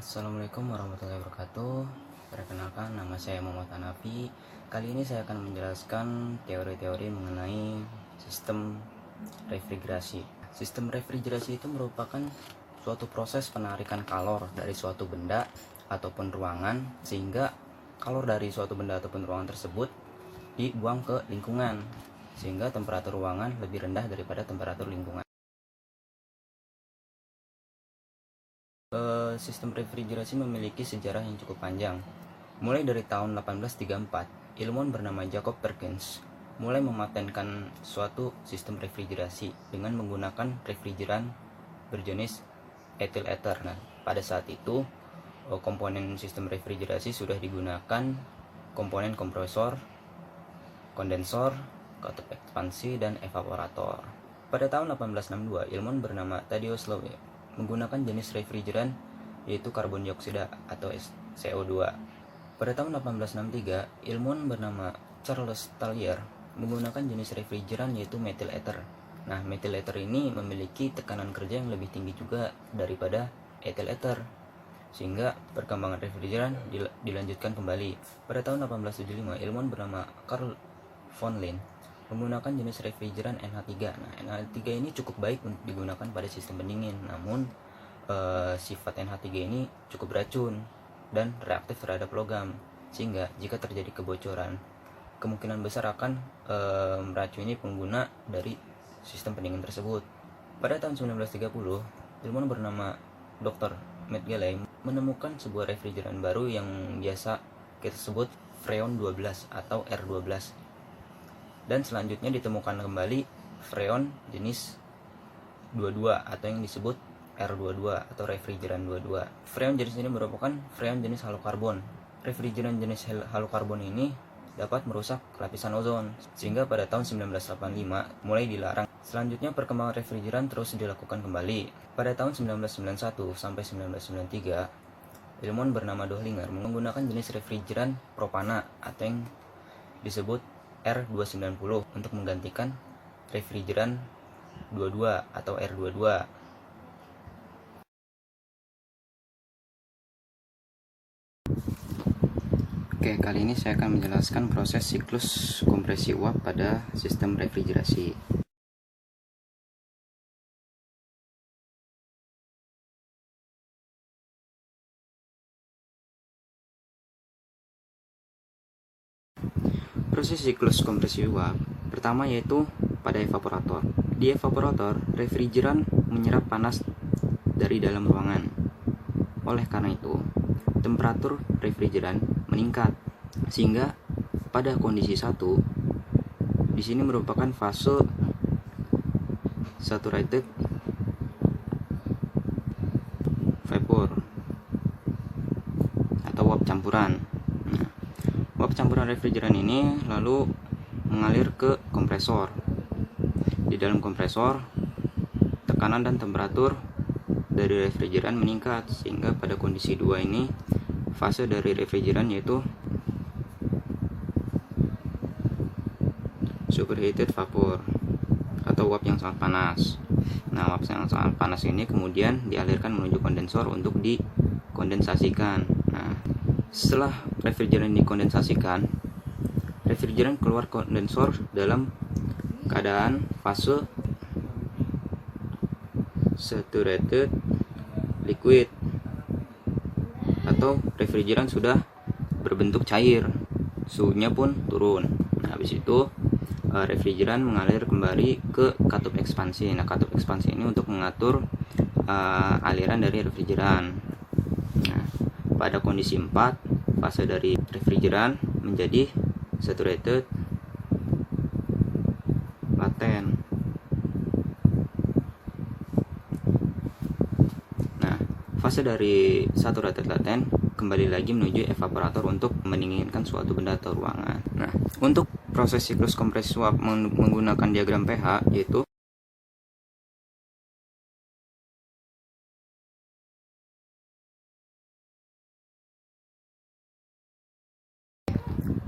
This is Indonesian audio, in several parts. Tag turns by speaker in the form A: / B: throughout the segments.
A: Assalamualaikum warahmatullahi wabarakatuh. Perkenalkan, nama saya Muhammad Hanafi. Kali ini saya akan menjelaskan teori-teori mengenai sistem refrigerasi. Sistem refrigerasi itu merupakan suatu proses penarikan kalor dari suatu benda ataupun ruangan, sehingga kalor dari suatu benda ataupun ruangan tersebut dibuang ke lingkungan, sehingga temperatur ruangan lebih rendah daripada temperatur lingkungan. Sistem refrigerasi memiliki sejarah yang cukup panjang. Mulai dari tahun 1834, ilmuwan bernama Jacob Perkins mulai mematenkan suatu sistem refrigerasi dengan menggunakan refrigeran berjenis ethyl ether. Nah, pada saat itu komponen sistem refrigerasi sudah digunakan komponen kompresor, kondensor, katup ekspansi, dan evaporator. Pada tahun 1862, ilmuwan bernama Thaddeus Lowe menggunakan jenis refrigeran yaitu karbon dioksida atau CO2. Pada tahun 1863, ilmuwan bernama Charles Tallier menggunakan jenis refrigeran yaitu methyl ether. Nah, methyl ether ini memiliki tekanan kerja yang lebih tinggi juga daripada ethyl ether, sehingga perkembangan refrigeran dilanjutkan kembali. Pada tahun 1875, ilmuwan bernama Carl von Linn menggunakan jenis refrigeran NH3. Nah, NH3 ini cukup baik untuk digunakan pada sistem pendingin, namun sifat NH3 ini cukup beracun dan reaktif terhadap logam, sehingga jika terjadi kebocoran, kemungkinan besar akan meracuni pengguna dari sistem pendingin tersebut. Pada tahun 1930, ilmuwan bernama Dr. Matt Galley menemukan sebuah refrigeran baru yang biasa kita sebut Freon 12 atau R12. Dan selanjutnya ditemukan kembali freon jenis 22 atau yang disebut R22 atau refrigeran 22. Freon jenis ini merupakan freon jenis halokarbon. Refrigeran jenis halokarbon ini dapat merusak lapisan ozon, sehingga pada tahun 1985 mulai dilarang. Selanjutnya perkembangan refrigeran terus dilakukan kembali. Pada tahun 1991 sampai 1993, ilmuwan bernama Dohlinger menggunakan jenis refrigeran propana atau yang disebut R290 untuk menggantikan refrigeran 22 atau R22. Oke, kali ini saya akan menjelaskan proses siklus kompresi uap pada sistem refrigerasi. Proses siklus kompresi uap pertama yaitu pada evaporator. Di evaporator, refrigeran menyerap panas dari dalam ruangan. Oleh karena itu, temperatur refrigeran meningkat, sehingga pada kondisi 1 di sini merupakan fase saturated vapor atau uap campuran. Uap campuran refrigeran ini lalu mengalir ke kompresor. Di dalam kompresor, tekanan dan temperatur dari refrigeran meningkat, sehingga pada kondisi 2 ini fase dari refrigeran yaitu superheated vapor atau uap yang sangat panas. Nah, uap yang sangat panas ini kemudian dialirkan menuju kondensor untuk dikondensasikan. Nah, setelah refrigeran dikondensasikan, refrigeran keluar kondensor dalam keadaan fase saturated liquid atau refrigeran sudah berbentuk cair, suhunya pun turun. Nah, habis itu refrigeran mengalir kembali ke katup ekspansi. Nah, katup ekspansi ini untuk mengatur aliran dari refrigeran. Nah, pada kondisi 4, fase dari refrigeran menjadi saturated laten. Nah, fase dari saturated laten kembali lagi menuju evaporator untuk mendinginkan suatu benda atau ruangan. Nah, untuk proses siklus kompresi uap menggunakan diagram pH yaitu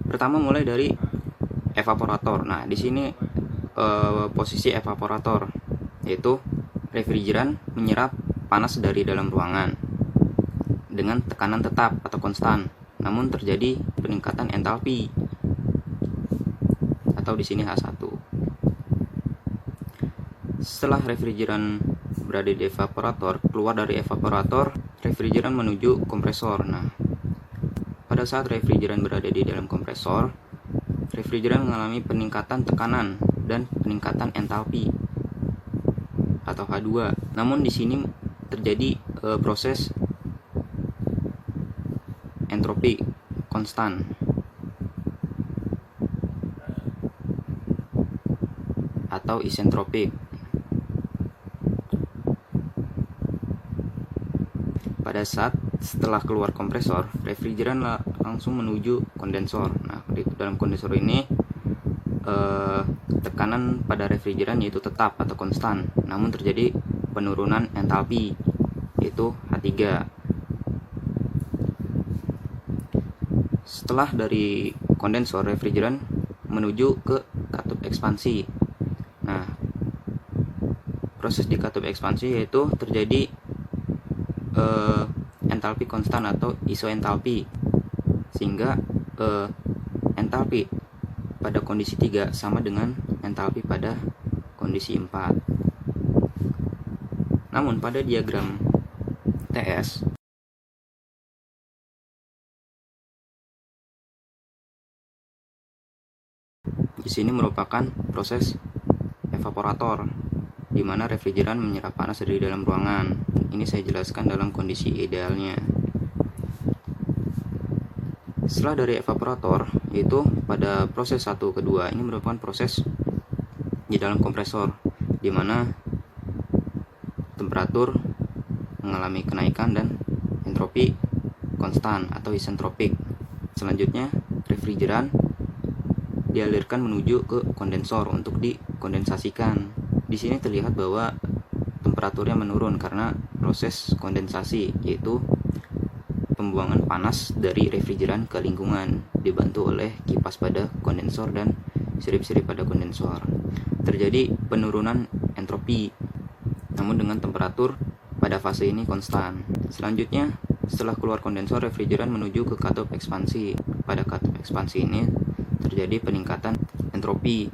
A: pertama mulai dari evaporator. Nah, di sini posisi evaporator yaitu refrigeran menyerap panas dari dalam ruangan. dengan tekanan tetap atau konstan, namun terjadi peningkatan entalpi atau di sini H1. Setelah refrigeran berada di evaporator, keluar dari evaporator, refrigeran menuju kompresor. Nah, pada saat refrigeran berada di dalam kompresor, refrigeran mengalami peningkatan tekanan dan peningkatan entalpi atau H2. Namun di sini terjadi proses entropi konstan atau isentropik. Pada saat setelah keluar kompresor, refrigeran langsung menuju kondensor. Nah, di dalam kondensor ini tekanan pada refrigeran yaitu tetap atau konstan, namun terjadi penurunan entalpi yaitu H3. Setelah dari kondensor, refrigeran menuju ke katup ekspansi. Nah, proses di katup ekspansi yaitu terjadi entalpi konstan atau isoentalpi, sehingga entalpi pada kondisi 3 sama dengan entalpi pada kondisi 4. Namun pada diagram TS, di sini merupakan proses evaporator, di mana refrigeran menyerap panas dari dalam ruangan. Ini saya jelaskan dalam kondisi idealnya. Setelah dari evaporator, yaitu pada proses 1 ke 2, ini merupakan proses di dalam kompresor, di mana temperatur mengalami kenaikan dan entropi konstan atau isentropik. Selanjutnya, refrigeran dialirkan menuju ke kondensor untuk dikondensasikan. Di sini terlihat bahwa temperaturnya menurun karena proses kondensasi, yaitu pembuangan panas dari refrigeran ke lingkungan dibantu oleh kipas pada kondensor dan sirip-sirip pada kondensor. Terjadi penurunan entropi, namun dengan temperatur pada fase ini konstan. Selanjutnya, setelah keluar kondensor, refrigeran menuju ke katup ekspansi. Pada katup ekspansi ini terjadi peningkatan entropi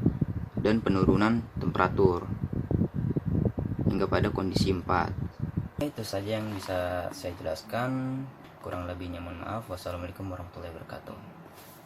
A: dan penurunan temperatur hingga pada kondisi 4. Itu saja yang bisa saya jelaskan. Kurang lebihnya mohon maaf. Wassalamualaikum warahmatullahi wabarakatuh.